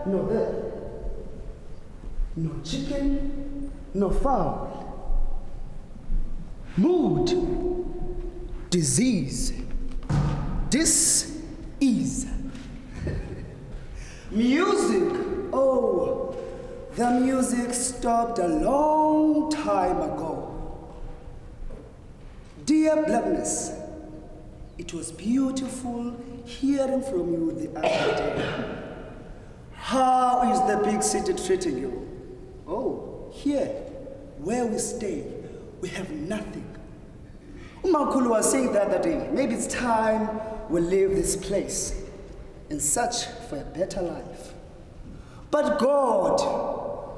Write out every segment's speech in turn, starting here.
no bird, no chicken, no fowl. Mood, disease, dis-ease. Music, oh, the music stopped a long time ago. Dear Blackness, it was beautiful hearing from you the other day. How is the big city treating you? Oh, here, where we stay, we have nothing. Umakulu was saying the other day, maybe it's time we leave this place and search for a better life. But God,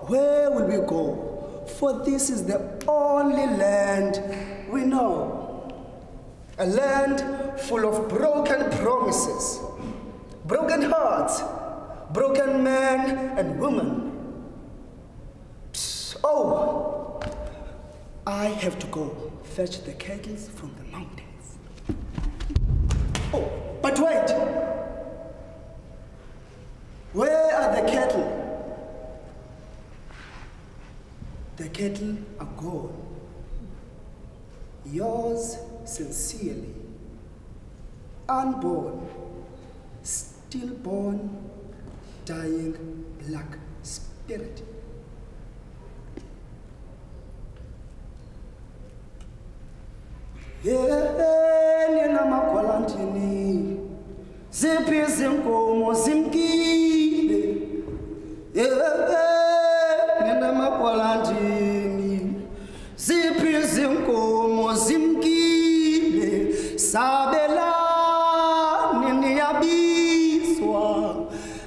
where will we go? For this is the only land we know. A land full of broken promises, broken hearts, broken men and women. Oh, I have to go fetch the kettles from the mountains. Oh, but wait. Where are the cattle? The cattle are gone. Yours sincerely, unborn, stillborn, dying black spirit. Nina makwalantini, zipi zinkomo zimkile. Nina makwalantini, zipi zinkomo zimkile. Sabela nini yabiswa,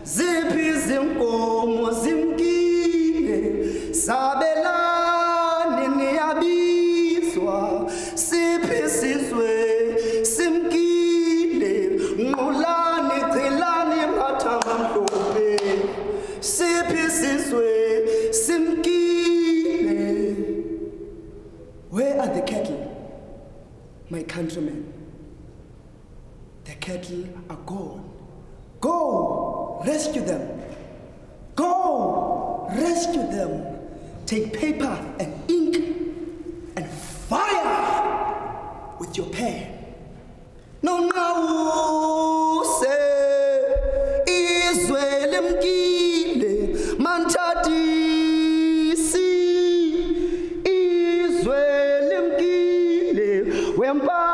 zipi zinkomo zimkile. Sabela nini yabiswa. Sizwe simkile ngulani qilani mathamamhlophe siphi sizwe simkile. Where are the cattle, my countrymen? The cattle are gone. Go rescue them. Go rescue them. Take paper and ink and fire with your pen. No, se izwe lemkile mantadisi izwe lemkile wempate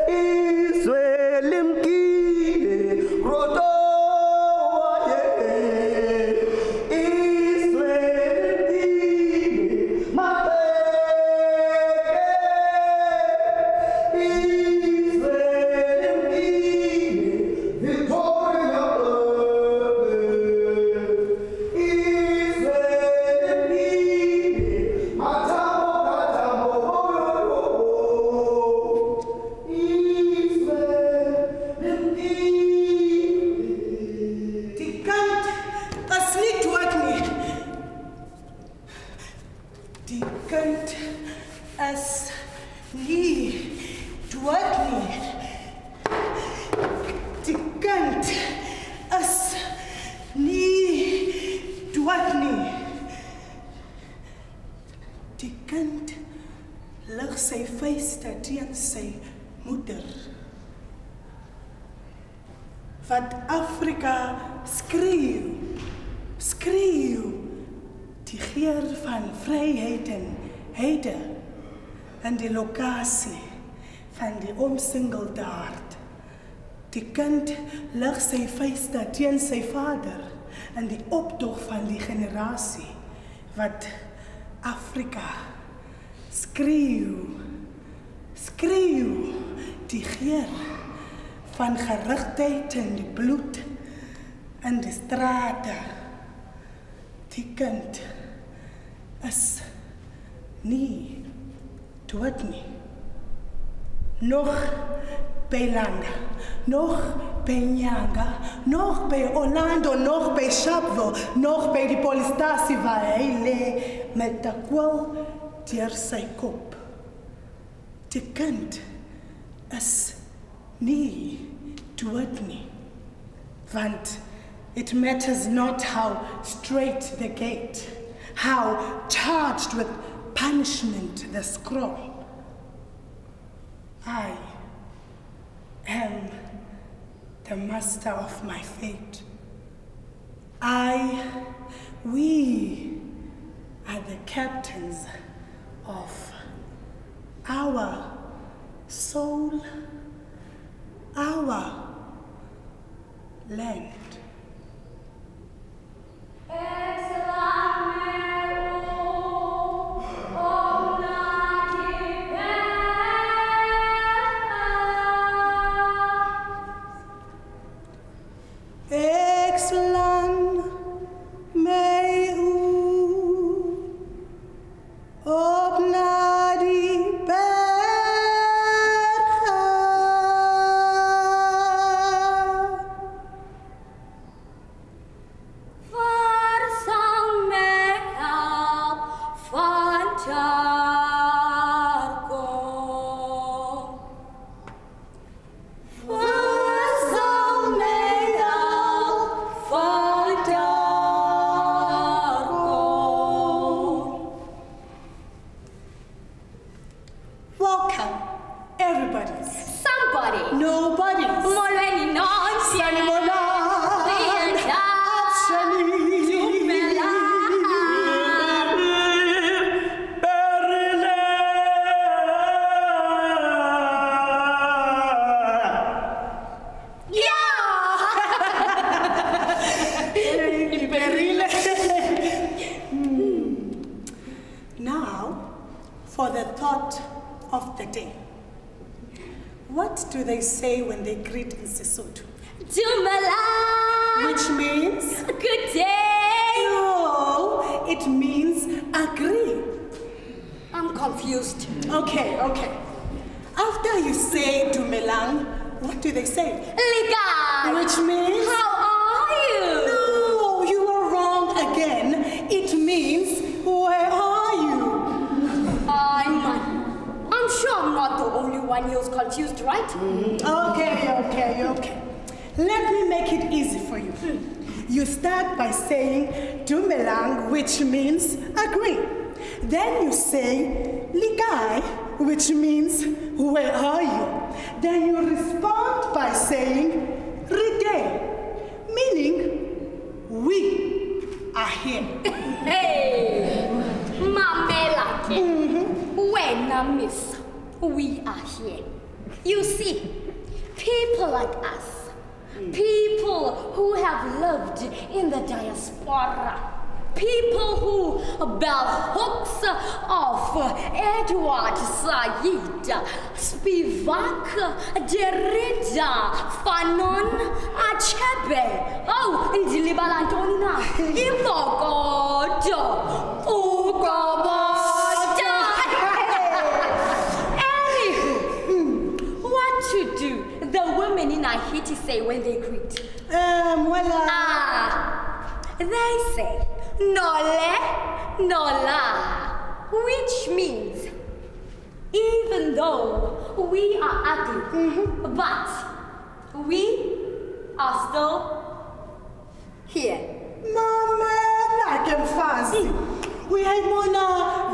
izwe lemkile roto Wat Afrika skreeu, die geur van vryheid en heide en die lokasie van die omsingelde hart. Die kind lig sy vuiste teen sy vader in die optog van die generasie wat Afrika skreeu, die geur van gerigtheid in die bloed in die strate. Die kind is nie dood nie. Nog by Landa, nog by Nyanga, nog by Orlando, nog by Sharpeville, nog by die polisiestasie waar hy lê met 'n kwel deur sy kop. Die kind is nie dood nie. But it matters not how straight the gate, how charged with punishment the scroll. I am the master of my fate. We are the captains of our soul, our land. What do they say when they greet in Sesotho? Dumela! Which means? Good day! No, it means agree. I'm confused. Okay. After you say Dumelang, what do they say? Liga! Which means? How are you? No, you are wrong again. It means, where are you? I'm sure I'm not the only one who's confused, right? Okay. Let me make it easy for you. You start by saying Dumelang, which means agree. Then you say Ligai, which means where are you? Then you respond by saying Ride, meaning we are here. Hey, Mamelake. When I miss, we are here. You see, people like us, people who have lived in the diaspora, people who bell hooks of Edward Said, Spivak, Derrida, Fanon, Achebe, Ndilibala Antona, Imogodo, Ugobodo. Anywho, what to do the women in Haiti say when they greet? They say, Nole, Nola, which means, even though we are ugly, but we are still here. Mama, like I'm fast. We had one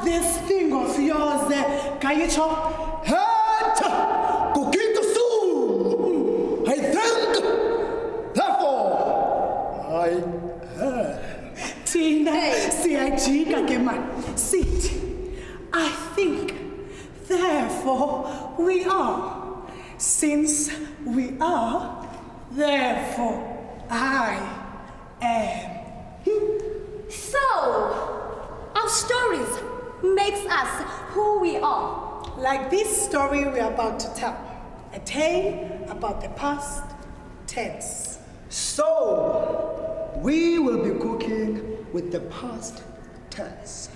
this thing of yours, Kayicho. Head! Cooking soon! I think, therefore, I have. Tina, sit. I think, therefore, we are. Since we are, therefore, I am. So, our stories makes us who we are. Like this story we're about to tell. A tale about the past tense. So, we will be cooking with the past tense.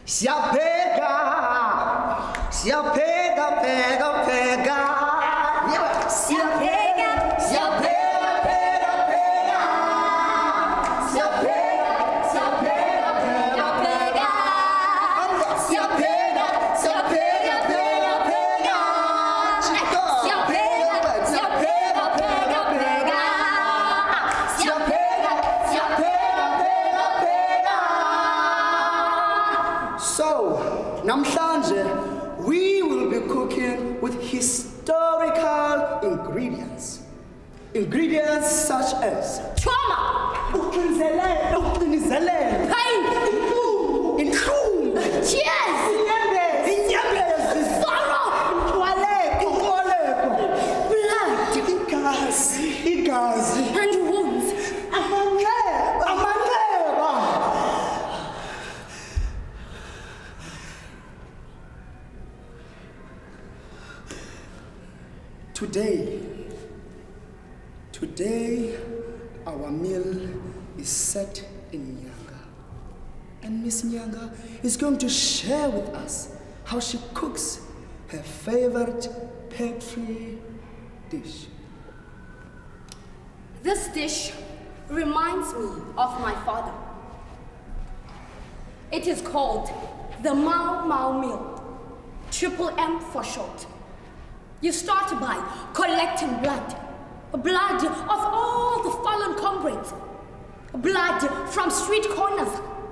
Siapega, pega. Yeah. Siapega, pega. So, namhlanje, we will be cooking with historical ingredients. Ingredients such as trauma, pain, tears, sorrow, blood, and wounds. Today, our meal is set in Nyanga. And Miss Nyanga is going to share with us how she cooks her favorite pet-free dish. This dish reminds me of my father. It is called the Mau Mau meal, Triple M for short. You start by collecting blood of all the fallen comrades, blood from street corners,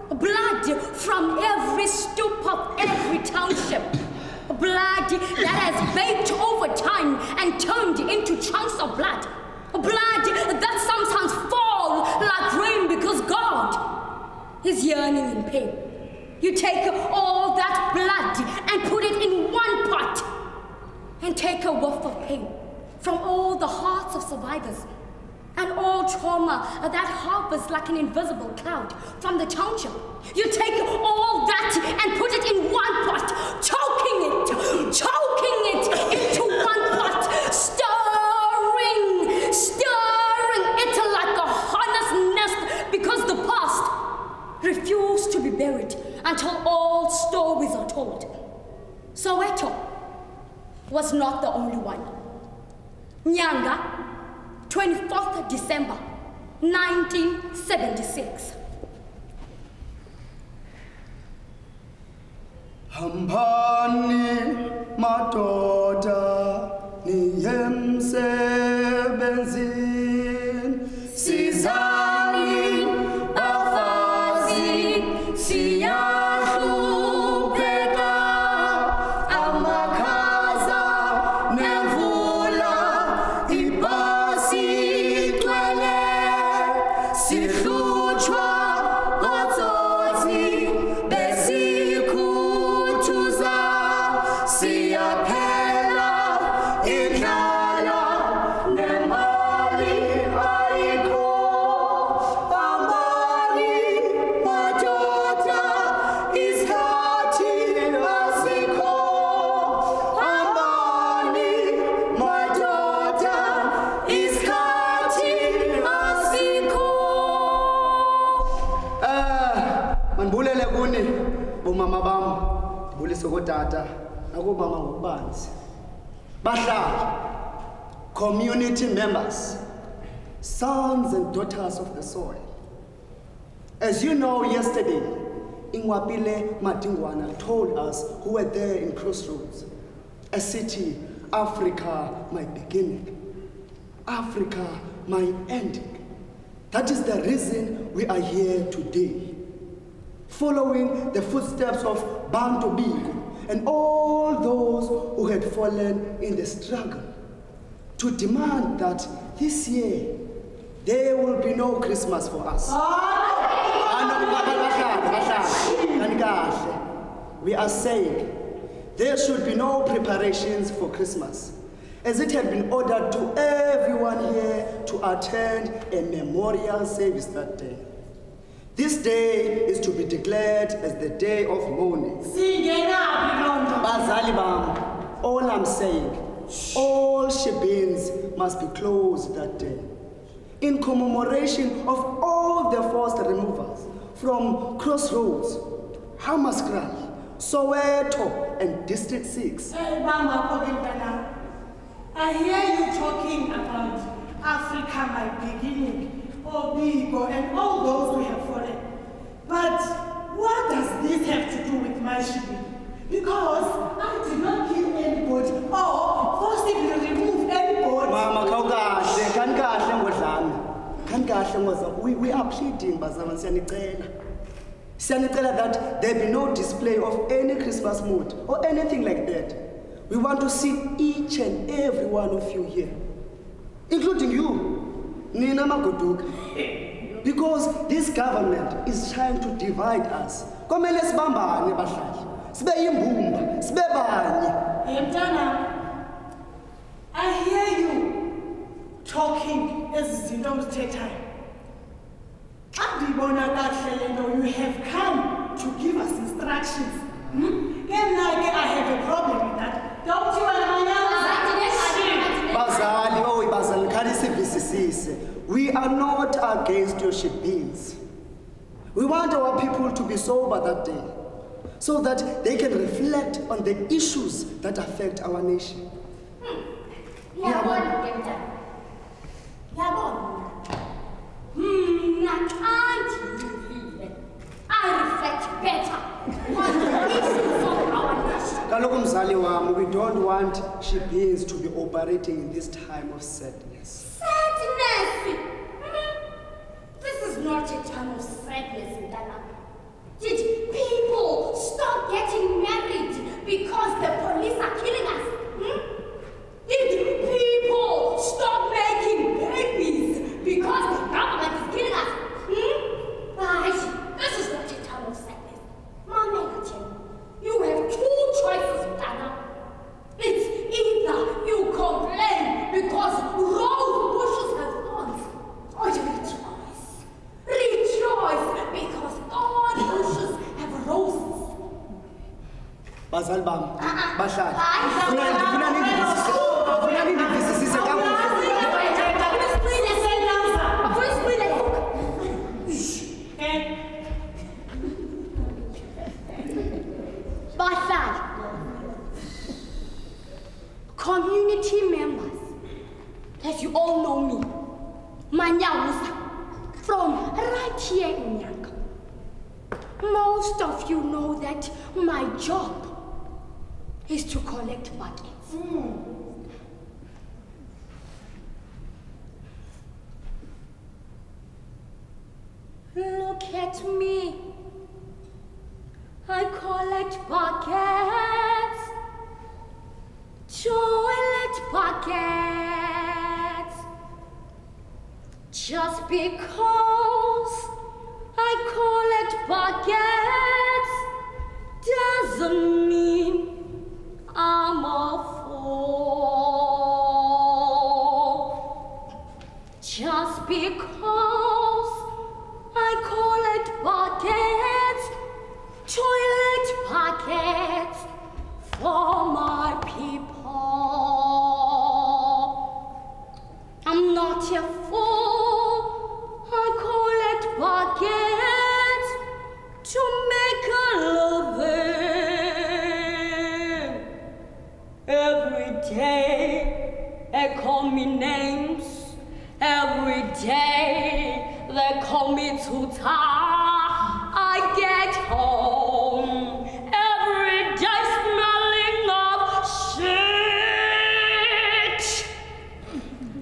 blood from every stoop of every township, blood that has baked over time and turned into chunks of blood, blood that sometimes fall like rain because God is yearning in pain. You take all that blood and put it in one pot and take a whiff of pain from all the hearts of survivors and all trauma that harbors like an invisible cloud from the township. You take all that and put it in one pot, choking it into one pot, stirring it like a hornet's nest, because the past refused to be buried until all stories are told. Soweto was not the only one. Nyanga, 24th December, 1976. Hambani madoda niyemsebenzini sizani bafazi siyahlupheka amakhaza nemvula ibhasi igcwele sihlutshwa ngotsotsi besikhuthuza siyaphela idlala nemali ayikho amali madoda isikhathi asikho amali madoda isikhathi asikho. Mandibulele kuni bomama bam, ndibulise kodata nakubaba ngokubanzi, bahlali, community members, sons and daughters of the soil. As you know, yesterday, Ingwapile Madingwana told us who were there in Crossroads, a city, Africa, my beginning, Africa, my ending. That is the reason we are here today, following the footsteps of Bantu Biko and all those who had fallen in the struggle, to demand that this year there will be no Christmas for us. We are saying there should be no preparations for Christmas, as it had been ordered to everyone here to attend a memorial service that day. This day is to be declared as the day of mourning. Bazali bam, all I'm saying, all shebeens must be closed that day, in commemoration of all the forced removals from Crossroads, Hammaskral, Soweto, and District 6. Hey, Mama, I hear you talking about Africa, my beginning, Obigo, and all those who have fallen. But what does this have to do with my shibini? Because I did not kill anybody or forcibly remove anybody. Mama, we are pleading, Siyanicela that there be no display of any Christmas mood or anything like that. We want to see each and every one of you here, including you, Nina Magoduka, because this government is trying to divide us. Komele sibambane bahlali, sibe yimbumba, sibe banye. Mntana, I hear you talking as you don't take time. You have come to give us instructions. I have a problem with that. Don't you understand? We are not against your ship bills. We want our people to be sober that day, so that they can reflect on the issues that affect our nation. I reflect better on the issues of our nation. We don't want ship bills to be operating in this time of sadness. Sadness? This is not a time of sadness, Ndana. Did people stop getting married because the police are killing us? Did people stop making babies because the government is killing us? This is not a time of sadness. Mama, you have two choices, Ndana. It's either you complain because rose bushes have thorns, or you rejoice. Rejoice because thorn bushes have roses. Bazali bam, bahlali. Community members, as you all know me, Manyawusa, from right here in Nyanga. Most of you know that my job is to collect buckets. Look at me. I collect buckets. Toilet buckets. Just because I collect buckets doesn't mean I'm a fool. Just because I collect buckets, toilet buckets for my people. I'm not a fool. I collect buckets to make a living. Every day they call me names. Every day they call me Tuta. I get home every day smelling of shit.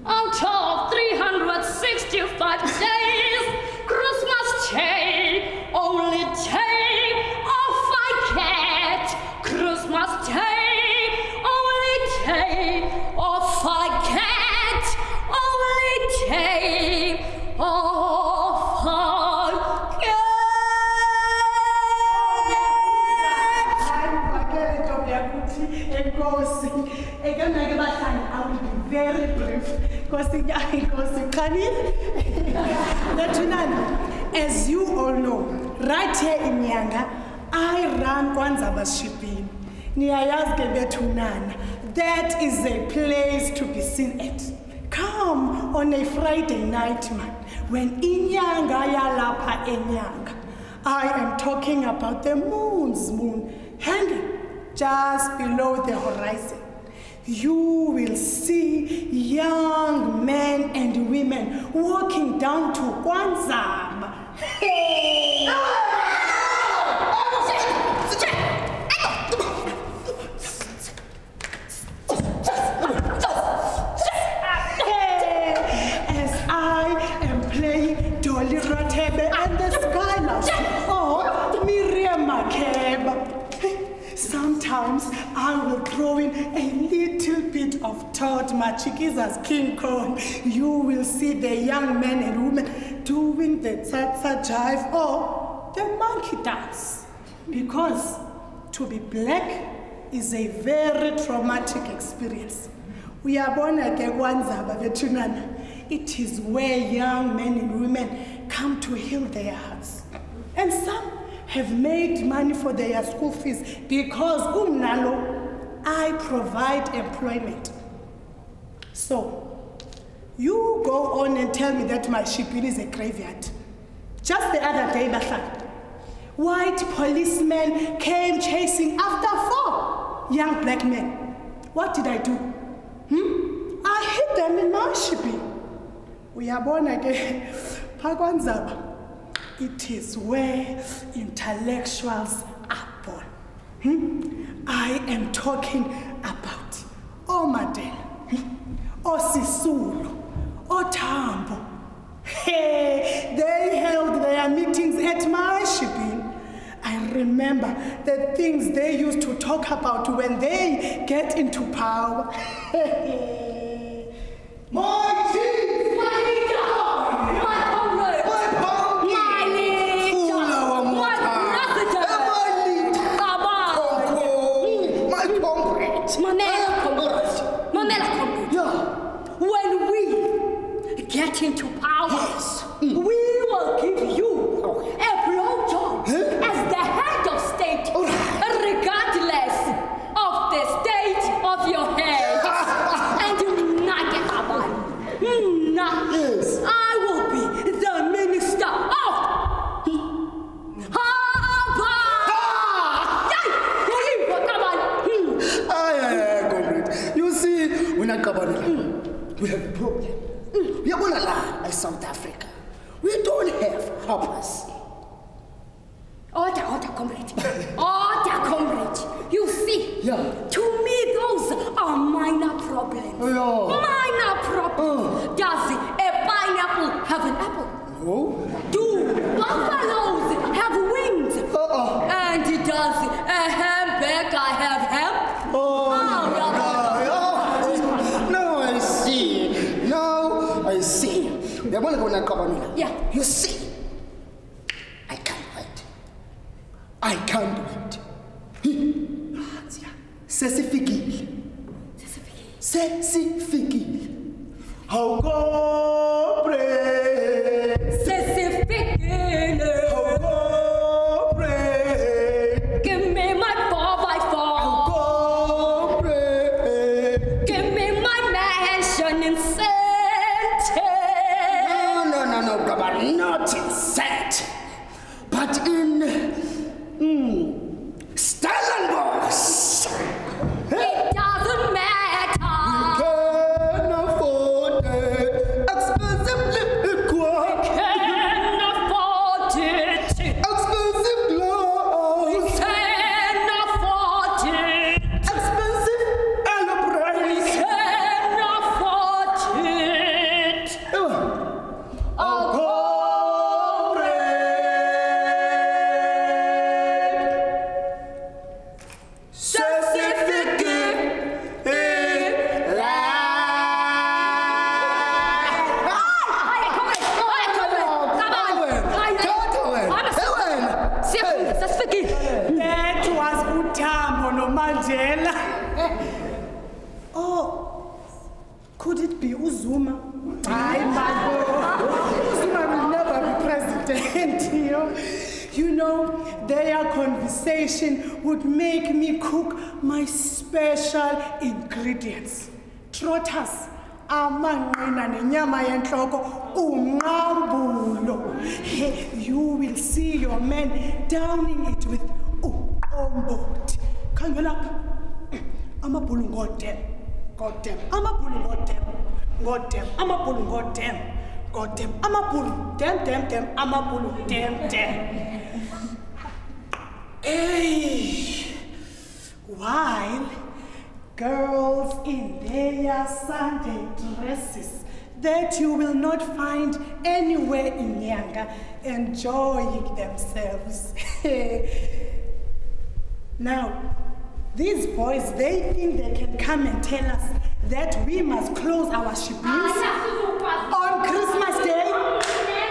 Out of 365 days, Christmas Day, only day off I get. Christmas Day, only day off I get. Only day off I get. I will be very brief. As you all know, right here in Nyanga, I run Kwanzaba's shipping. That is a place to be seen at. Come on a Friday night, man, when Inyanga Yalapa Enyanga. I am talking about the moon's moon hanging just below the horizon. You will see young men and women walking down to Kwanzaba. Hey! As I am playing Dolly Ratebe and the Skylarks, or comes, I will throw in a little bit of Todd Machikiza's King Kong. You will see the young men and women doing the tsa-tsa jive or the monkey dance. Because to be black is a very traumatic experience. We are born at Kwanzaba Vetunana. It is where young men and women come to heal their hearts. And some have made money for their school fees because I provide employment. So, you go on and tell me that my shipping is a graveyard. Just the other day, Bahlala, white policemen came chasing after 4 young black men. What did I do? I hid them in my shipping. We are born again. Pakwanzaba. It is where intellectuals are born. I am talking about Omadela, Sisulu, Tambo. Hey, they held their meetings at my shipping. I remember the things they used to talk about when they get into power. My chief! My leader! My comrade! My comrade! My leader! My comrade! Manela comrade! Yeah. When we get into power, yes. We will give you a blowjob as the head of state, regardless of the state of your head. And yes. I will be the minister of comrade. You see, when I come on, we have a problem. We are going to lie as South Africa. We don't have harpers. Order, comrade. Order, comrade. You see, to me, those are minor problems. Minor problems. Does a pineapple have an apple? No. Do buffaloes have wings? And does a hamburger have ham? No, I see. No, I see. They're going to go. Yeah. You see. I can't wait. Sesifikile. How go pray. Sesifikile. How go pray. Give me my 4x4. How go pray. Give me my mansion in Saint. No, brother, not in Saint. But in Stellenbosch. It doesn't matter. We can afford it. Expensive liquor. We can afford it. Expensive clothes. We can afford it. Expensive aeroplane. We can afford it. Could it be Uzuma? Uzuma will never be president. You know, their conversation would make me cook my special ingredients. Trotters, amanqina nenyama yenhloko, unqambulo. You will see your men downing it with ombot. Khangela lapha. Amabhulu ngodem. Goddamn, amabhulu goddamn. Goddamn, amabhulu goddamn. Goddamn, amabhulu. Damn, amabhulu. Damn. Hey. While girls in their Sunday dresses that you will not find anywhere in Nyanga enjoying themselves. Now, These boys, they think they can come and tell us that we must close our shippings on Christmas Day.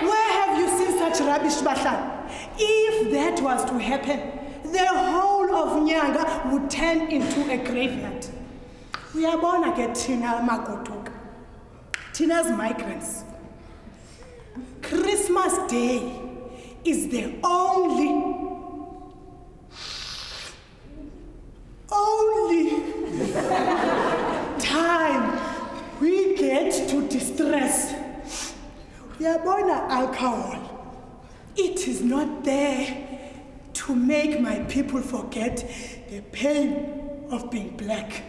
Where have you seen such rubbish, Bahlan? If that was to happen, the whole of Nyanga would turn into a graveyard. We are born again, Tina Makotoka. Tina's migrants. Christmas Day is the only time we get to distress. We are born at alcohol. It is not there to make my people forget the pain of being black,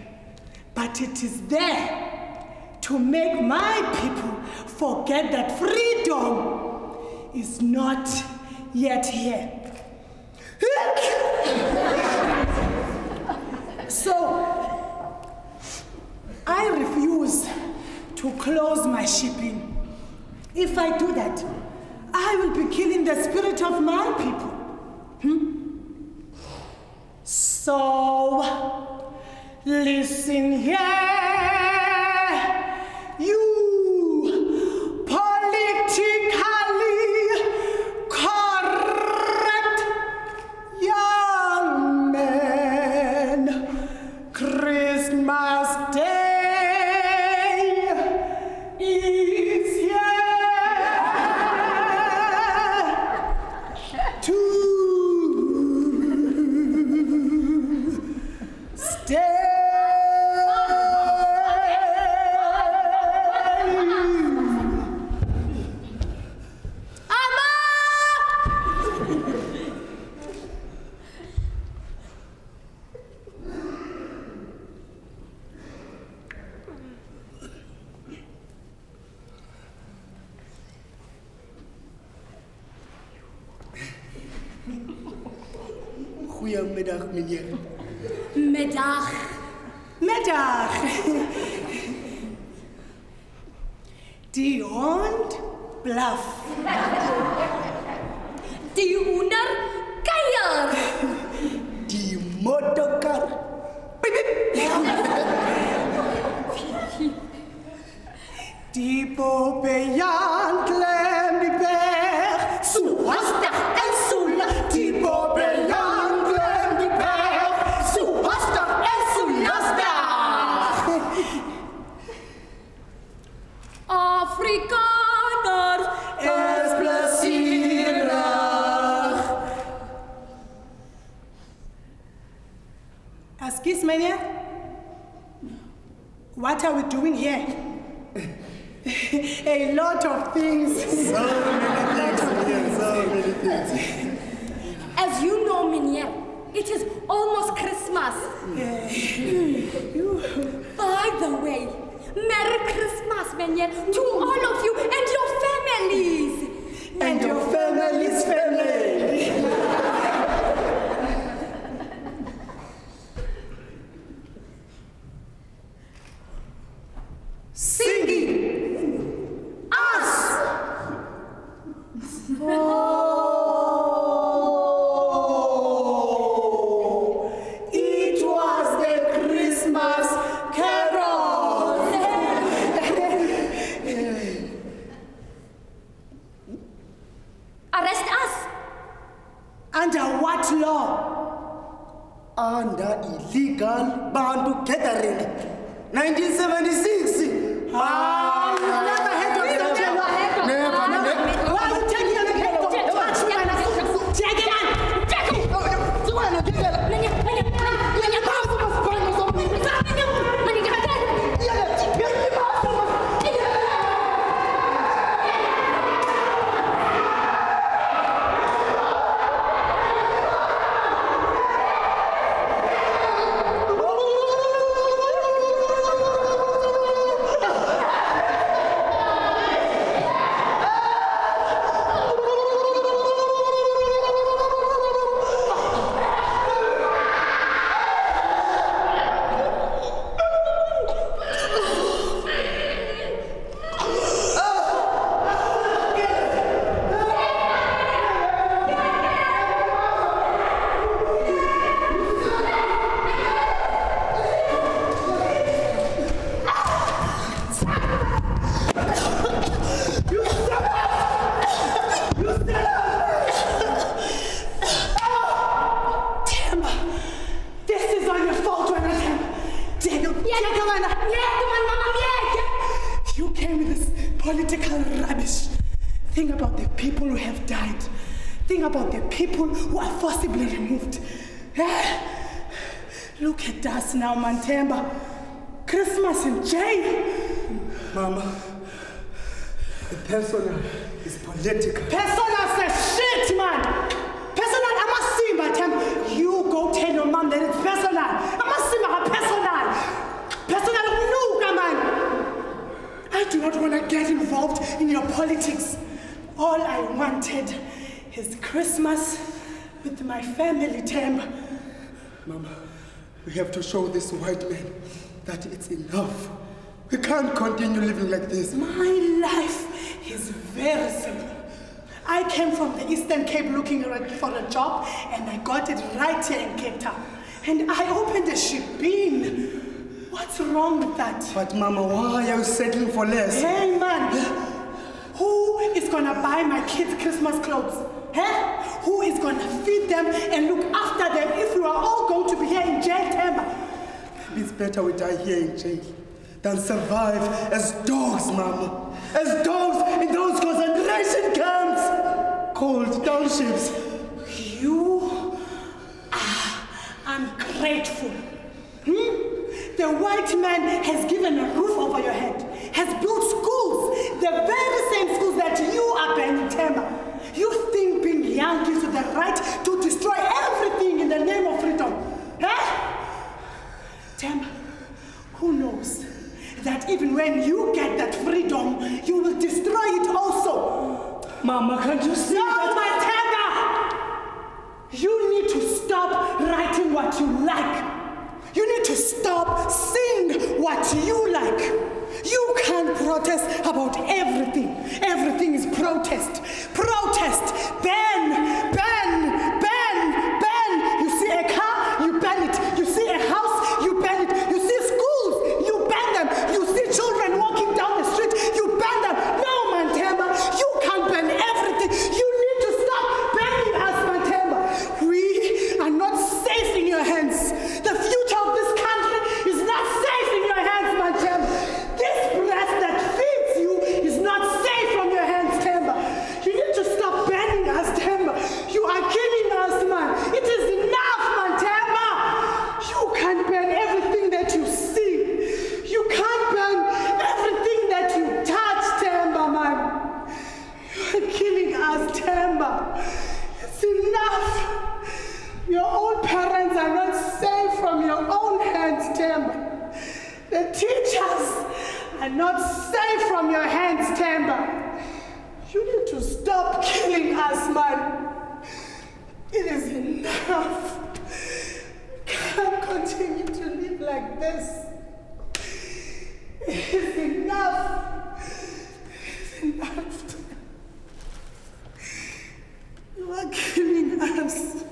but it is there to make my people forget that freedom is not yet here. So, I refuse to close my shipping. If I do that, I will be killing the spirit of my people. So, listen here, you politically correct young men. Christmas Day is here to stay. Goedemiddag, meneer. Middag. Middag. Die hond blaf. Die hoender kuier. Die motorkar. Die Bobbejaan klem die berg. Zo hastig en zo lastig. Die Bobbejaan klem die berg. Zo hastig en zo lastig. Afrikaner is plezierig. Excuse me, meneer? What are we doing here? A lot of things. So many things. As you know, Minya, it is almost Christmas. By the way, Merry Christmas, Minya, to all of you and your families. And your family's family. Singing us. Oh, it was the Christmas carol. Arrest us. Under what law? Under illegal bantu gathering. 1976. I've never heard of such a law. Never. Why are you taking the cake? Take it on. Take it. Think about the people who have died. Think about the people who are forcibly removed. Look at us now, Mantemba. Christmas in jail. Mama, the personal is political. Personal says shit, man. Personal, I must see, Mantemba. You go tell your mom that it's personal. I must see my personal. Personal, no, come on. I do not want to get involved in your politics. All I wanted is Christmas with my family, Temba. Mama, we have to show this white man that it's enough. We can't continue living like this. My life is very simple. I came from the Eastern Cape looking for a job, and I got it right here in Cape Town. And I opened a ship-in. What's wrong with that? But Mama, why are you settling for less? Hey, man. Who is gonna buy my kids Christmas clothes? Who is gonna feed them and look after them if we are all going to be here in jail, Temba? It's better we die here in jail than survive as dogs, Mama. As dogs in those concentration camps called townships. You are ungrateful. The white man has given a roof over your head, has built schools, the very same schools that you are banning, Temba. You think being young gives you the right to destroy everything in the name of freedom? Temba, who knows that even when you get that freedom, you will destroy it also? Mama, can't you see that? My Temba! You need to stop writing what you like. You need to stop saying what you like. You can't protest about everything. Everything is protest. Protest. Ban, ban, ban, ban. You see a car, you ban it. You see a house, you ban it. You see schools, you ban them. You see children walking down the street, you ban them. No, Mantemba, you can't ban everything. You need to stop banning us, Mantemba. We are not safe in your hands. The future of this country is not safe in your hands, Mantemba. This breast that feeds you is not safe from your hands, Temba. You need to stop banning us, Temba. You are killing us, man. It is enough, man, Temba. You can't ban everything that you see. You can't ban everything that you touch, Temba, man. You are killing us, Temba. It's enough. Your own parents are not safe from your own hands, Temba. The teachers are not safe from your hands, Temba. You need to stop killing us, man. It is enough. We can't continue to live like this. It is enough. It is enough. You are killing us.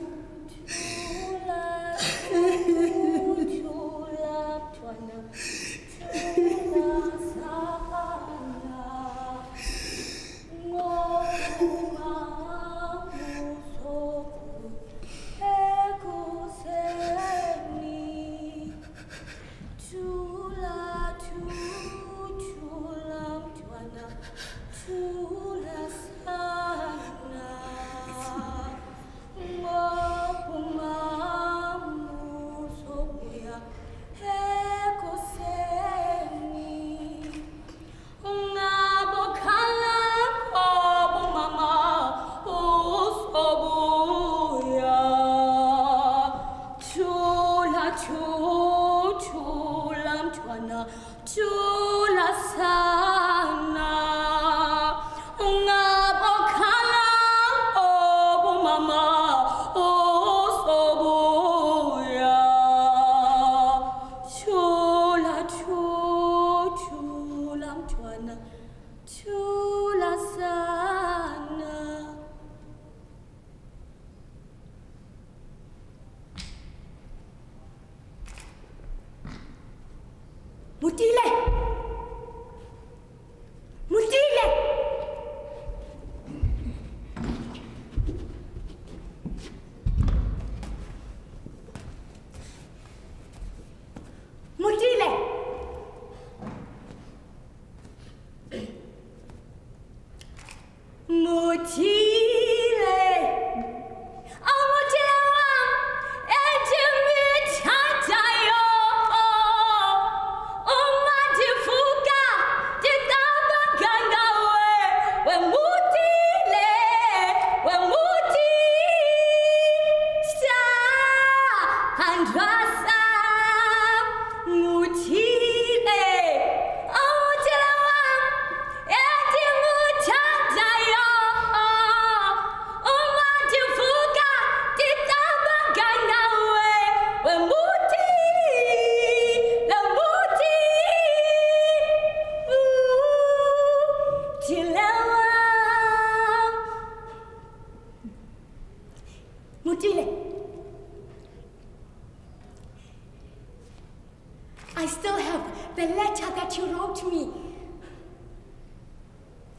I still have the letter that you wrote me.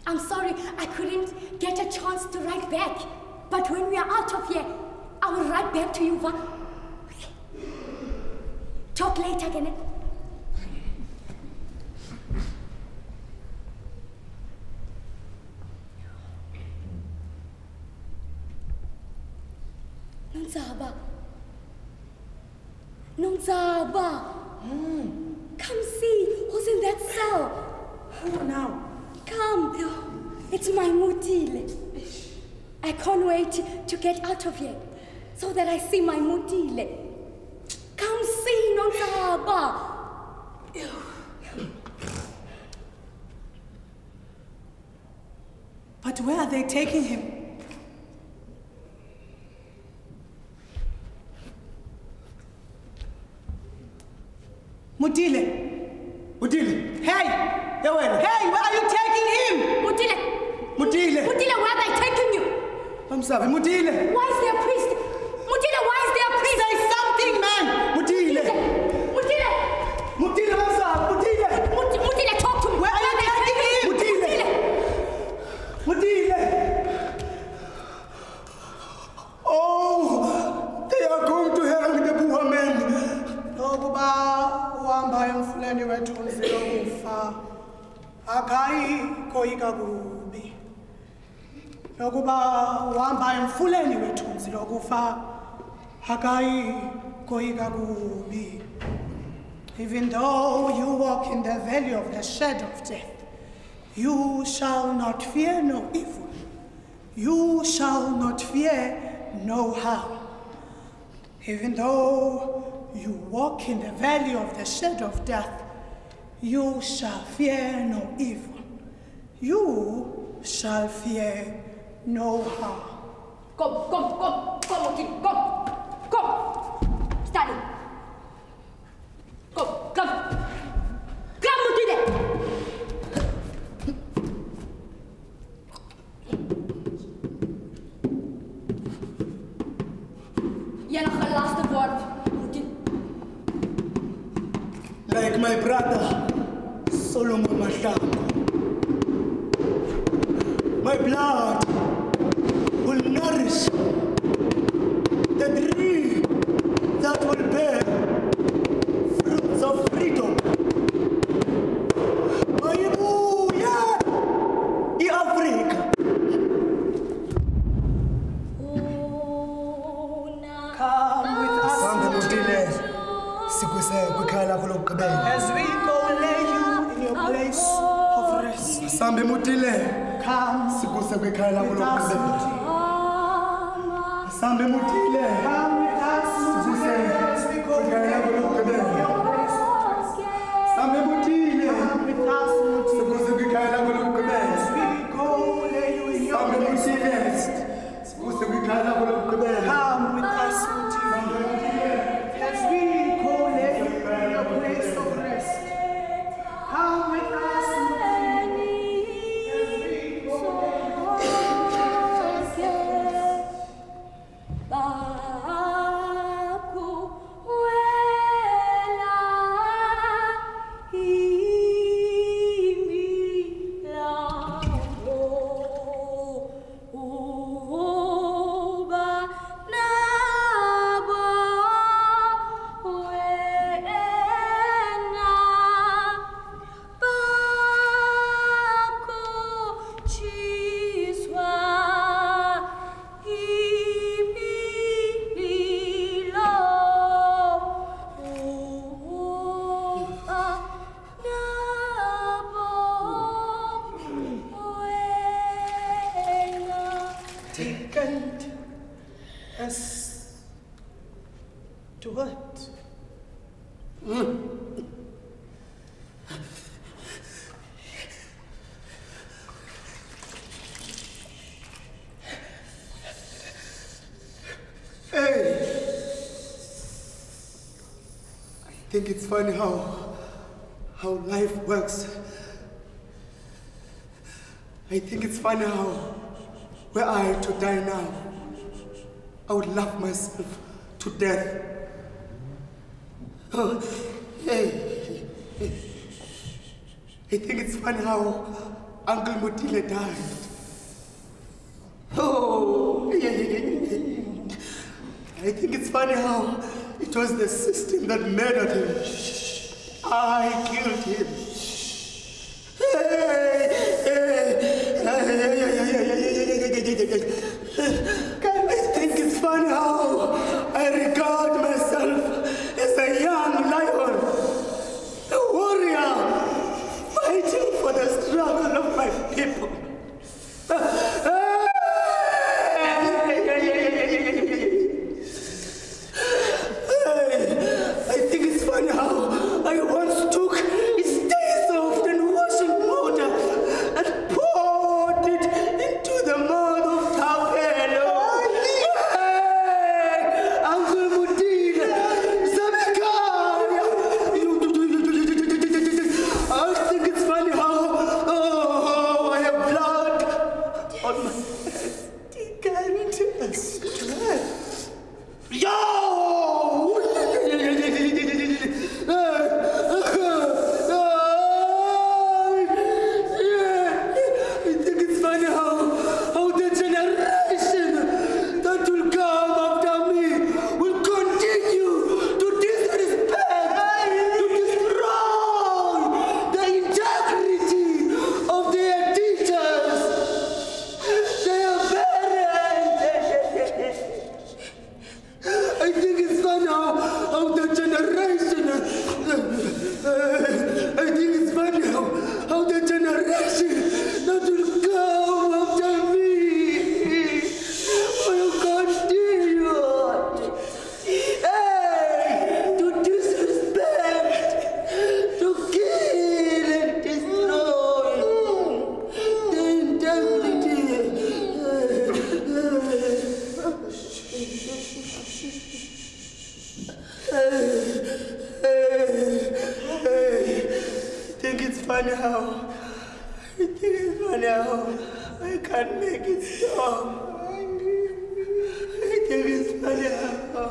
I'm sorry I couldn't get a chance to write back. But when we are out of here, I will write back to you, Va. Okay. Talk later, Gene. Nonzaba. Nonzaba. Come see who's in that cell. Who now? Come. It's my Mutile. I can't wait to get out of here so that I see my Mutile. Come see, Nonzaba. But where are they taking him? Mutile. Mutile. Hey! Hey, where are you taking him? Mutile. Mutile. Mutile, where are they taking you? I'm sorry, Mutile. Why is there a priest? Mutile, why is there a priest? Say something, man! Mutile. Mutile. Mutile, I'm sorry, Mutile. Mutile, talk to me. Where are you taking him? Mutile. Mutile. Oh, they are going to hang the poor man. Nokuba uhamba emfuleni wethunzi lokufa akayikho ikakubi. Nokuba uhamba emfuleni wethunzi lokufa akayikho ikakubi. Even though you walk in the valley of the shadow of death, you shall not fear no evil. You shall not fear no harm. Even though you walk in the valley of the shadow of death, you shall fear no evil. You shall fear no harm. Come, Mutile, come. Stand. Come, Mutile. Jij nog een laatste woord, Mutile. Like my brother, Solomon Masham. My blood will nourish the tree that will bear fruits of freedom. Hallelujah! In Africa. Come with us as we go lay you in your place of rest. Sambe Mutile. Come Sikuse with kwekhala us, kulokugqibela. Mutile. Sambe Mutile. Come with us, Mutile, as we go lay you in your place of rest. Sambe Mutile. Come with us, Mutile, Sikuse kwekhala kulokugqibela. as we go lay you in your Sambe place of Mutile. rest. Sikuse kwekhala kulokugqibela. Come with us, Mutile, as we go lay you in your place of rest. Come with us, Mutile, as we go lay you. Taken as to what? Hey! I think it's funny how life works. I think it's funny how, were I to die now, I would love myself to death. I think it's funny how Uncle Mutile died. Oh, I think it's funny how it was the system that murdered him. I killed him. I think it's funny how I regard myself as a young lion, a warrior, fighting for the struggle of my people. I think it's funny how I once took his day soft and washing powder and poured it into the mouth of Tapelo. Uncle Mutile, I think it's funny how I have blood on my head. Yo! I think it's funny how the generation that will come after me will continue to disrespect, to destroy the integrity of their teachers, their parents. I think it's funny how the generation, I think it's funny how the generation that will come after me will continue to disrespect, to kill and destroy the integrity. I think it's funny how I can't make it stop. I think it's funny how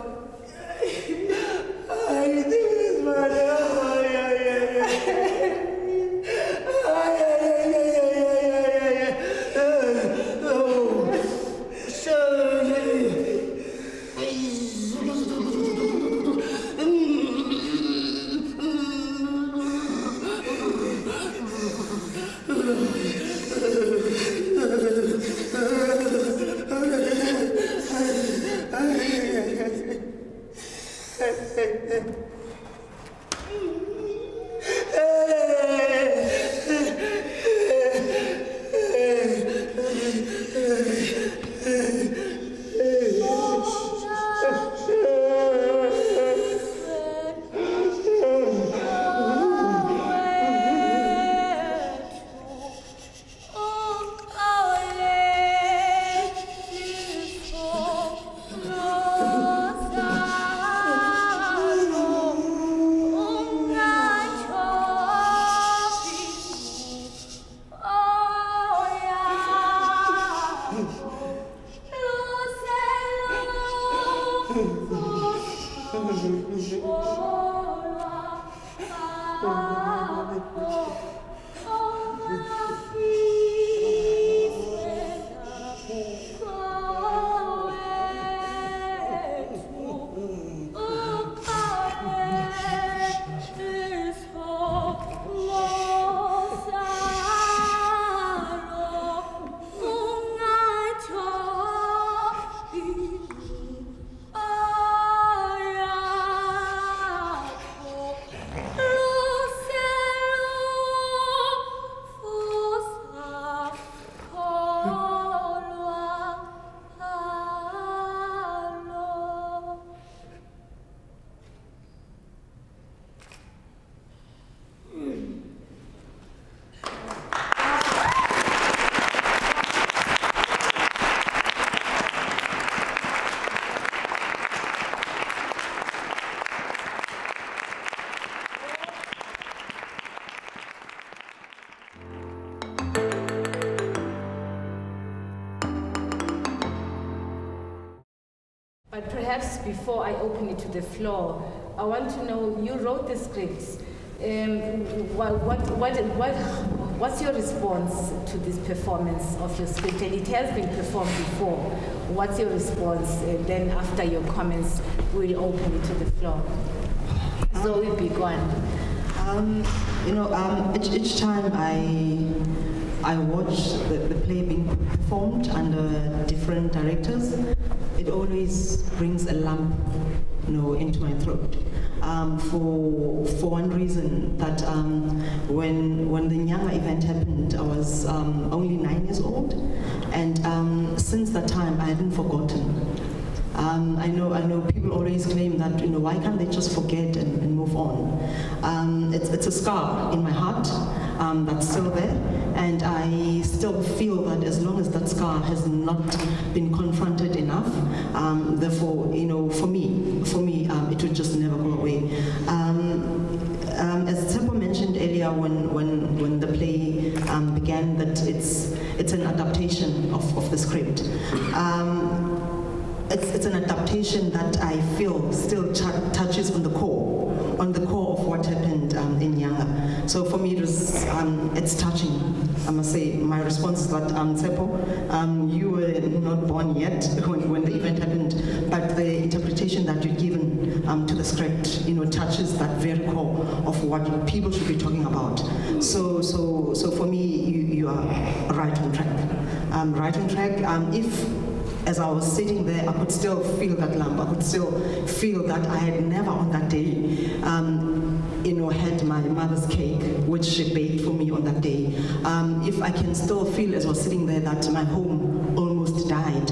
perhaps before I open it to the floor, I want to know, you wrote the script. What's your response to this performance of your script? And it has been performed before. What's your response? And then after your comments, we'll open it to the floor. Zoe Bikwana. Each time I watch the play being performed under different directors, it always brings a lump, into my throat. For one reason, that when the Nyanga event happened, I was only 9 years old, and since that time I hadn't forgotten. I know people always claim that, why can't they just forget and move on? It's a scar in my heart that's still there, and I still feel that as long as that scar has not been confronted enough, therefore, for me, it would just never go away. As Tsepo mentioned earlier, when the play began, that it's an adaptation of the script. It's an adaptation that I feel still touches on the core of what happened in Nyanga. So for me, it's touching. I must say, my response is that, Tsepo, you were not born yet when the event happened, but the interpretation that you've given to the script, touches that very core of what people should be talking about. So for me, you are right on track. Right on track. If, as I was sitting there, I could still feel that lump. I could still feel that I had never on that day, had my mother's cake, which she baked for me on that day. If I can still feel, as I was sitting there, that my home almost died.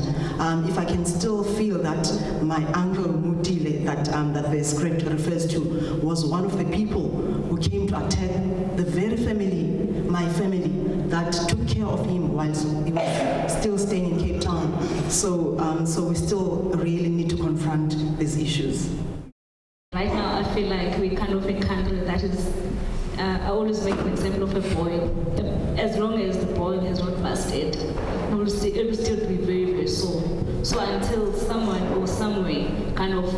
If I can still feel that my uncle Mutile, that the script refers to, was one of the people who came to attack the very family, my family, that took care of him whilst he was still staying in Cape Town. So we still really need to confront these issues. Right now, I feel like we kind of encounter that is, I always make an example of a boil. As long as the boil has not busted, it will still be very, very sore. So until someone or some way kind of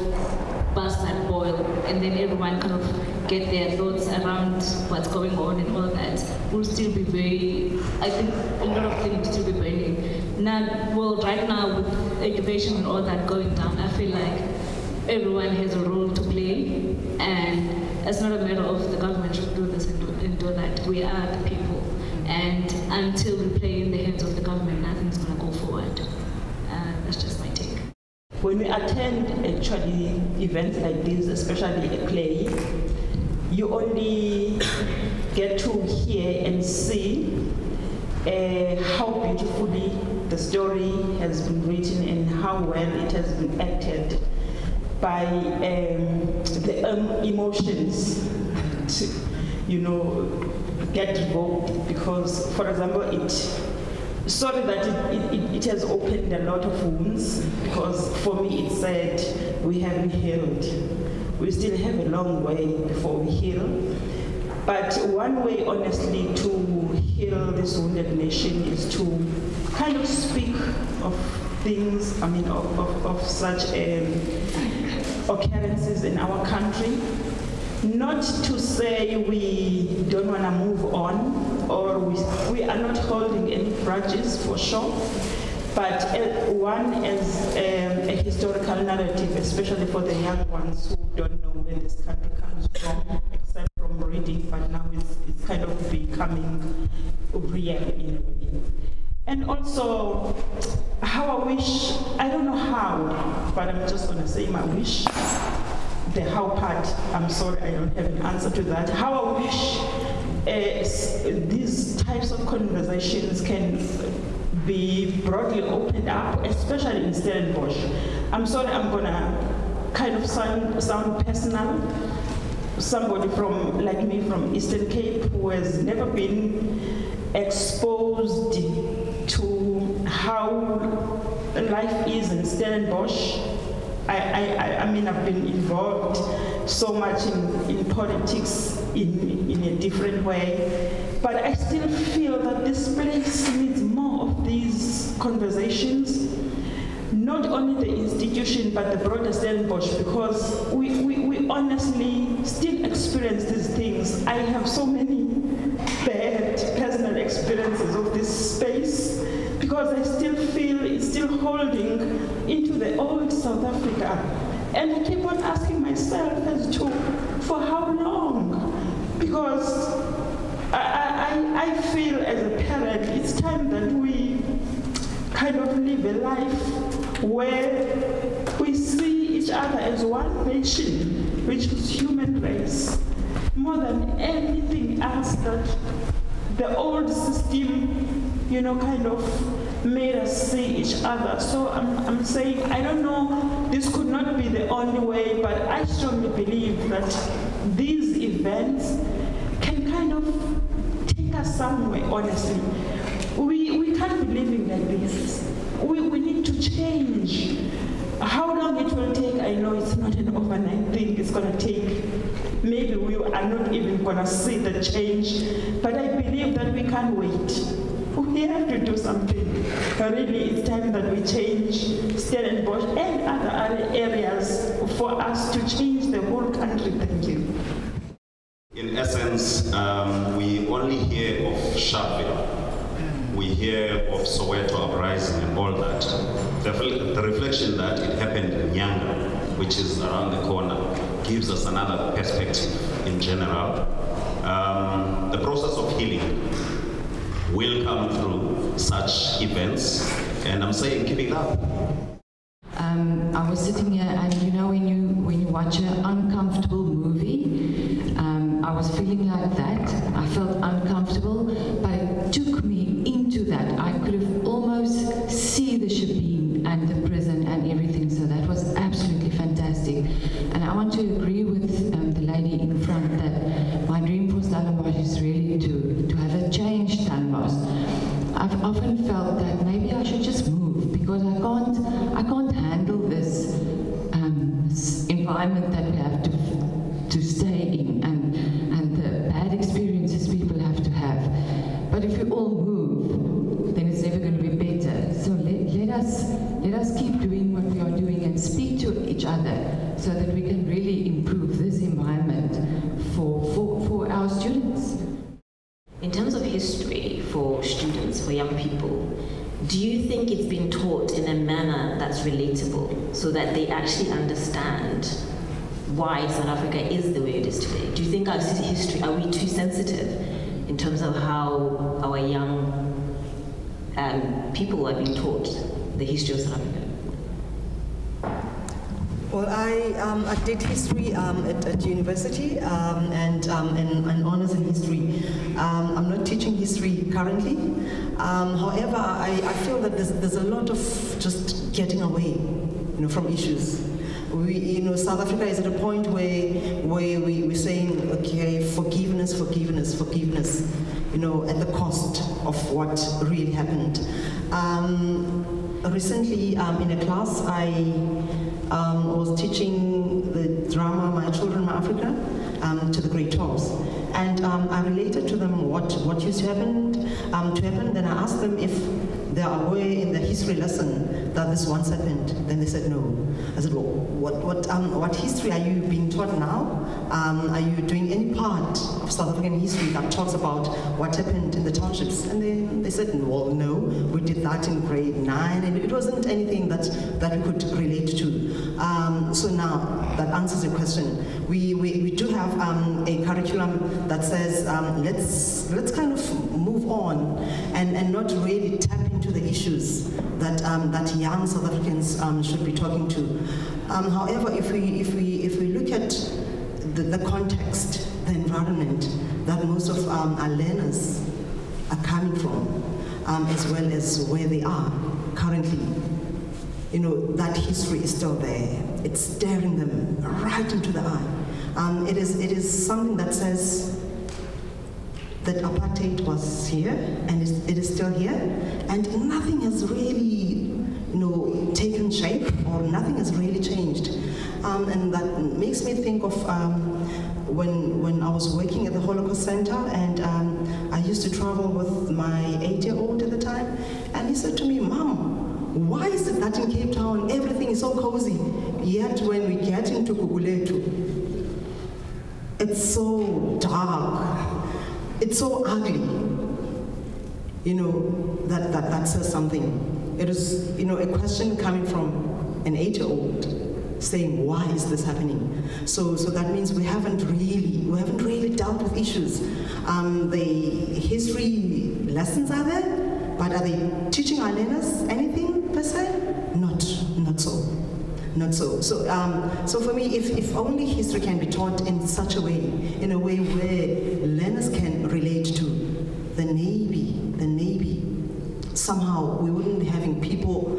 bust that boil, and then everyone kind of get their thoughts around what's going on and all that, will still be very, I think a lot of things will still be burning. Right now with education and all that going down, I feel like everyone has a role to play, and it's not a matter of the government should do this and do that. We are the people, and until we play in the hands of the government, nothing's going to go forward. That's just my take. When we attend actually events like this, especially a play, you only get to hear and see how beautifully the story has been written and how well it has been acted by the emotions to, get evoked. Because, for example, sorry that it has opened a lot of wounds, because for me it said we haven't healed. We still have a long way before we heal. But one way, honestly, to heal this wounded nation is to kind of speak of things, of such occurrences in our country. Not to say we don't want to move on, or we are not holding any grudges, for sure, but one as a historical narrative, especially for the young ones who don't know where this country comes from, except from reading, but now it's kind of becoming real in a way. And also, how I wish, I don't know how, but I'm just going to say my wish. The how part, I'm sorry, I don't have an answer to that. How I wish these types of conversations can be broadly opened up, especially in Stellenbosch. I'm sorry, I'm gonna kind of sound personal. Somebody like me from Eastern Cape, who has never been exposed to how life is in Stellenbosch. I've been involved so much in politics in a different way, but I still feel that this place needs more of these conversations, not only the institution but the broader Stellenbosch, because we honestly still experience these things. I have so many bad personal experiences of this space because I still feel it's still holding into the old South Africa. And I keep on asking myself as to, for how long? Because I feel as a parent, it's time that we kind of live a life where we see each other as one nation, which is human race, more than anything else that the old system, you know, kind of made us see each other. So I'm saying, I don't know, this could not be the only way, but I strongly believe that these events can kind of take us somewhere, honestly. We can't be living like this. We need to change. How long it will take, I know it's not an overnight thing. It's going to take, maybe we are not even going to see the change, but I believe that we can't wait. We have to do something. Really, it's time that we change Stellenbosch and other areas for us to change the whole country. Thank you. In essence, we only hear of Sharpeville. We hear of Soweto uprising and all that. The reflection that it happened in Nyanga, which is around the corner, gives us another perspective in general. The process of healing will come through such events, and I'm saying keep it up. I was sitting here, and you know, when you watch an uncomfortable movie, I was feeling like that. I felt uncomfortable, but it took me into that. I could have almost see the shebeen and the prison and everything, so that was absolutely fantastic. And I want to agree with the lady in front that my dream for Stellenbosch is really to have a change Stellenbosch. I've often felt that maybe I should just move because I can't handle this environment that we have to stay in and the bad experiences people have to have. But if we all move, then it's never going to be better. So let us keep doing what we are doing and speak to each other so that we can really improve this environment for our students. In terms of history for students, for young people, do you think it's been taught in a manner that's relatable so that they actually understand why South Africa is the way it is today? Do you think our history, are we too sensitive in terms of how our young people are being taught the history of South Africa? Well, I did history at university and honors in history. I'm not teaching history currently. However, I feel that there's a lot of just getting away, from issues. South Africa is at a point where we're saying, okay, forgiveness, at the cost of what really happened. Recently, in a class, I was teaching the drama My Children, My Africa to the grade 12s. And I related to them what used to happen. Then I asked them if they are aware in the history lesson that this once happened. Then they said no. I said, well, what history are you being taught now? Are you doing any part of South African history that talks about what happened in the townships? And they said, well, no, we did that in grade 9, and it wasn't anything that we could relate to. So now that answers your question. We do have a curriculum that says let's kind of move on and not really tap into the issues that young South Africans should be talking to. However, if we look at the context, the environment that most of our learners are coming from, as well as where they are currently, that history is still there. It's staring them right into the eye. It is something that says that apartheid was here, and it is still here, and nothing has really, taken shape, or nothing has really changed. And that makes me think of when I was working at the Holocaust Center, and I used to travel with my 8-year-old at the time, and he said to me, "Mom, Why is it that in Cape Town everything is so cozy, yet when we get into Guguletu, it's so dark, it's so ugly? You know, that says something. It is, you know, a question coming from an 8-year-old saying, why is this happening? So that means we haven't really dealt with issues. The history lessons are there, but are they teaching our learners anything per se? Not so. So for me, if only history can be taught in such a way, in a way where learners can relate to, then maybe somehow we wouldn't be having people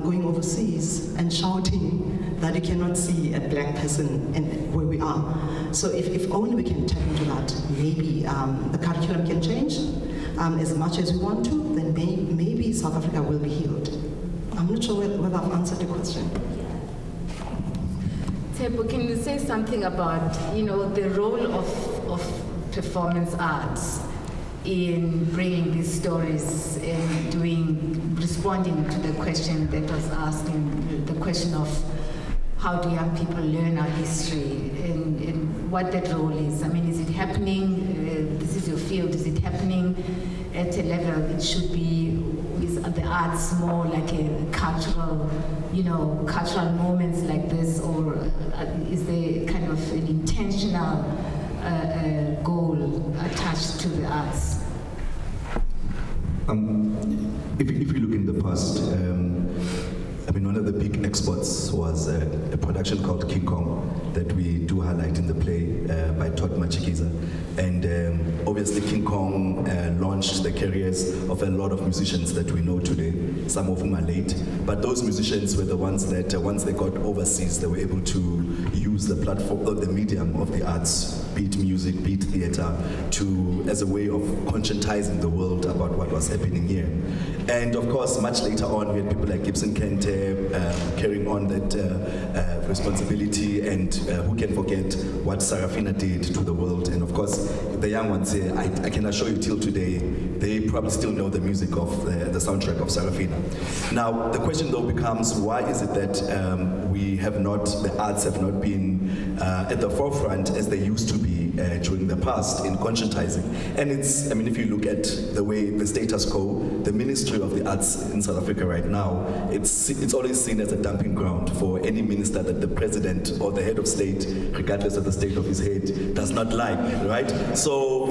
going overseas and shouting that you cannot see a black person where we are. So if only we can tap into that, maybe the curriculum can change as much as we want to, then maybe South Africa will be healed. I'm not sure whether I've answered the question. Tebo, can you say something about, you know, the role of performance arts in bringing these stories and responding to the question that was asked, the question of how do young people learn our history and what that role is? I mean, is it happening? This is your field. Is it happening at a level it should be? Is the arts more like a cultural, you know, cultural moments like this, or is there kind of an intentional goal attached to the arts? If you look in the past, I mean, one of the big exports was a production called King Kong that we do highlight in the play by Todd Machikiza. And obviously King Kong launched the careers of a lot of musicians that we know today, some of whom are late. But those musicians were the ones that once they got overseas, they were able to use the platform, or the medium of the arts, be it music, be it theater, as a way of conscientizing the world about what was happening here. And of course, much later on, we had people like Gibson Kente carrying on that responsibility, and who can forget what Sarafina did to the world. And of course, the young ones here, I can assure you till today, they probably still know the music of the soundtrack of Sarafina. Now, the question though becomes, why is it that the arts have not been at the forefront as they used to be during the past in conscientizing? And it's, I mean, if you look at the way the status quo, the Ministry of the Arts in South Africa right now, it's always seen as a dumping ground for any minister that the president or the head of state, regardless of the state of his head, does not like, right? So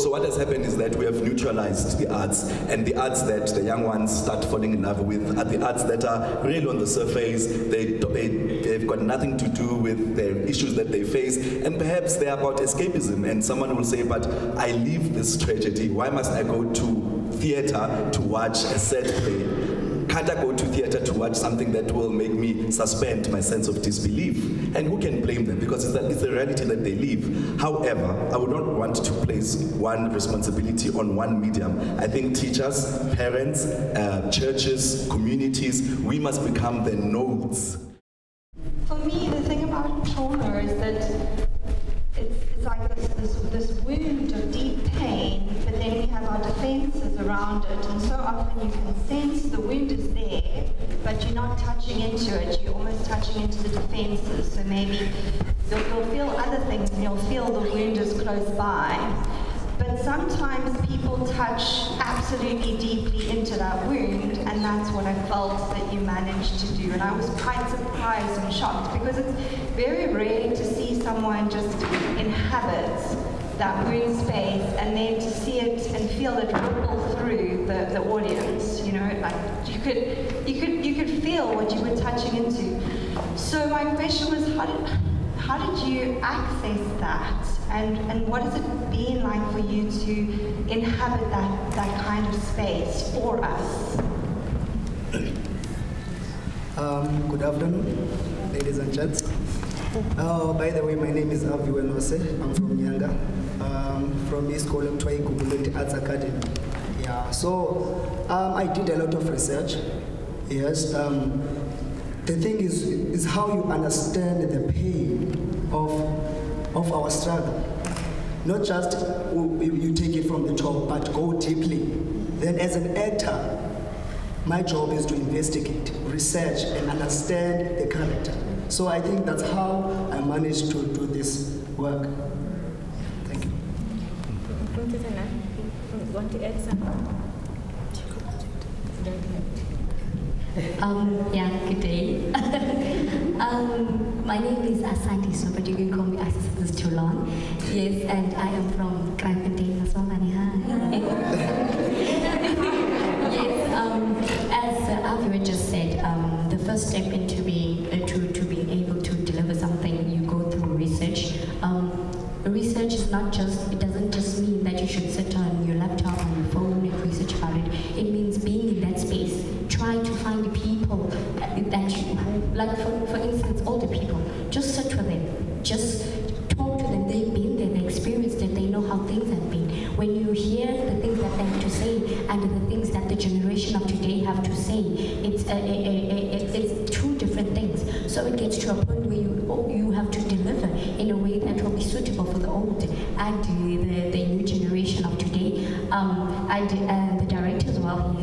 what has happened is that we have neutralized the arts, and the arts that the young ones start falling in love with are the arts that are really on the surface. They've got nothing to do with the issues that they face, and perhaps they're about escapism. And someone will say, but I live this tragedy. Why must I go to theater to watch a sad play? Can't I go to theater to watch something that will make me suspend my sense of disbelief? And who can blame them? Because it's the reality that they live. However, I would not want to place one responsibility on one medium. I think teachers, parents, churches, communities, we must become the nodes. For me, the thing about trauma is that it's like this wound of deep pain, but then we have our defenses around it, and so often you can sense the wound is there, but you're not touching into it, you're almost touching into the defenses. So maybe you'll feel other things, and you'll feel the wound is close by. But sometimes people touch absolutely deeply into that wound, and that's what I felt that you managed to do. And I was quite surprised and shocked, because it's very rare to see someone just inhabit that wound space, and then to see it and feel it ripple through the audience. You know, like you could feel what you were touching into. So my question was, how did you access that? And what has it been like for you to inhabit that kind of space for us? Good afternoon, ladies and gents. By the way, my name is Avi Wenose. I'm from Nyanga, from East Kolomtwai Guguleti Arts Academy. Yeah, so I did a lot of research. Yes, the thing is how you understand the pain of our struggle. Not just you take it from the top, but go deeply. Then as an actor, My job is to investigate, research, and understand the character. So I think that's how I managed to do this work. Thank you. Want to add something? Yeah, good day. My name is Asante, so but you can call me Asante, this is too long. Yes, and I am from Kraaifontein as well. Yes, as Alvira just said, the first step into being able to deliver something, you go through research. Research is not just, it doesn't just mean that you should sit on your laptop, on your phone and research about it. It means being in that space. Try to find people that you, like for instance, older people. Just sit with them. Just talk to them. They've been there, they experienced it, they know how things have been. When you hear the things that they have to say and the things that the generation of today have to say, it's two different things. So it gets to a point where you have to deliver in a way that will be suitable for the old and the new generation of today. And the director as well,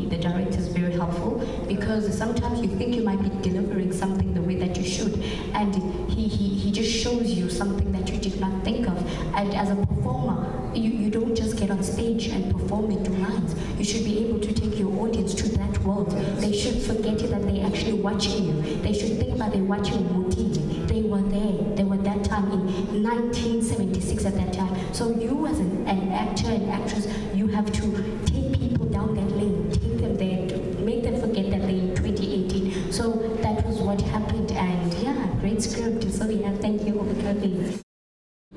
the director is very helpful because sometimes you think you might be delivering something the way that you should, and he just shows you something that you did not think of. And as a performer, you don't just get on stage and perform and do lines. You should be able to take your audience to that world. They should forget that they're actually watching you. They should think about they're watching Mutiti. They were there. They were that time in 1976 at that time. So you as an actor and actress, you have to take people down that lane, take them there, to make them forget that they're in 2018. So that was what happened, and yeah, great script. So yeah, thank you for coming.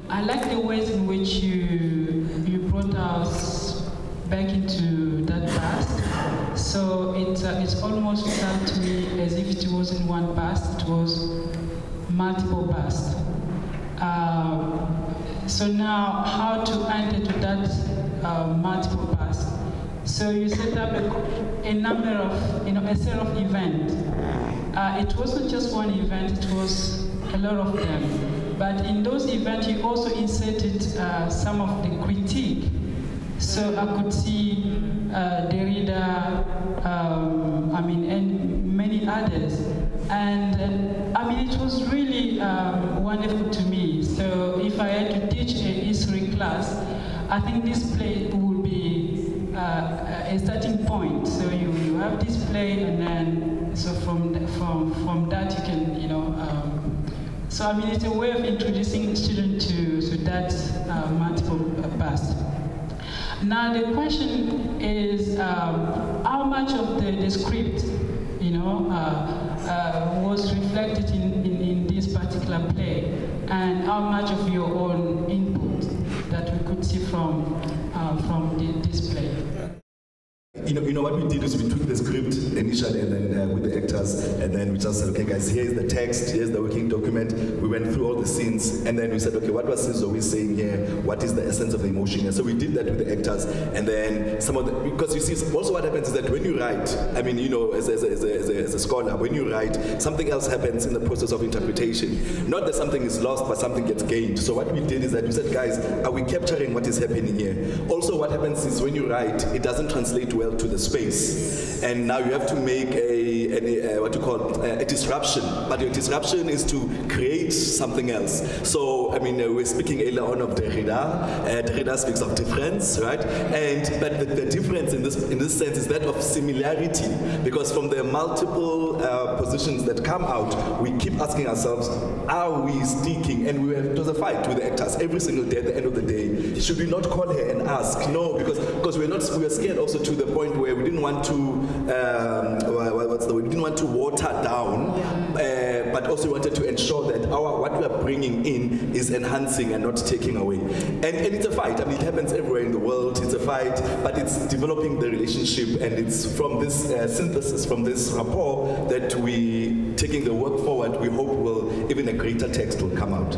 I like the ways in which you brought us back into that past. So it's almost felt to me as if it wasn't one past, it was multiple past. So now, how to enter to that multiple past? So you set up a number of, a set of events. It wasn't just one event, it was a lot of them. But in those events, you also inserted some of the critique. So I could see Derrida, and many others. And it was really wonderful to me. So if I had to teach a history class, I think this play would be a starting point. So you have this play, and then so from that you can so it's a way of introducing the student to that multiple past. Now the question is how much of the script was reflected in this particular play, and how much of your own input that we could see from this play. You know what we did is we took the script initially, and then with the actors, and then we just said, okay guys, here's the text, here's the working document. We went through all the scenes, and then we said, okay, what was Zoe saying here? What is the essence of the emotion here? So we did that with the actors, and then because you see, also what happens is that when you write, as a scholar, when you write, something else happens in the process of interpretation. Not that something is lost, but something gets gained. So what we did is that we said, guys, are we capturing what is happening here? Also what happens is when you write, it doesn't translate well to the space, and now you have to make a disruption, but your disruption is to create something else. So we're speaking earlier on of Derrida. Derrida speaks of difference, right? But the difference in this sense is that of similarity, because from the multiple positions that come out, we keep asking ourselves, are we sticking? And it was a fight with the actors every single day. At the end of the day, should we not call her and ask? No, because we were scared also to the point where we didn't want to we didn't want to water down, but also wanted to ensure that what we are bringing in is enhancing and not taking away. And it's a fight. It happens everywhere in the world. It's a fight, but it's developing the relationship, and it's from this synthesis, from this rapport, that we taking the work forward. We hope even a greater text will come out.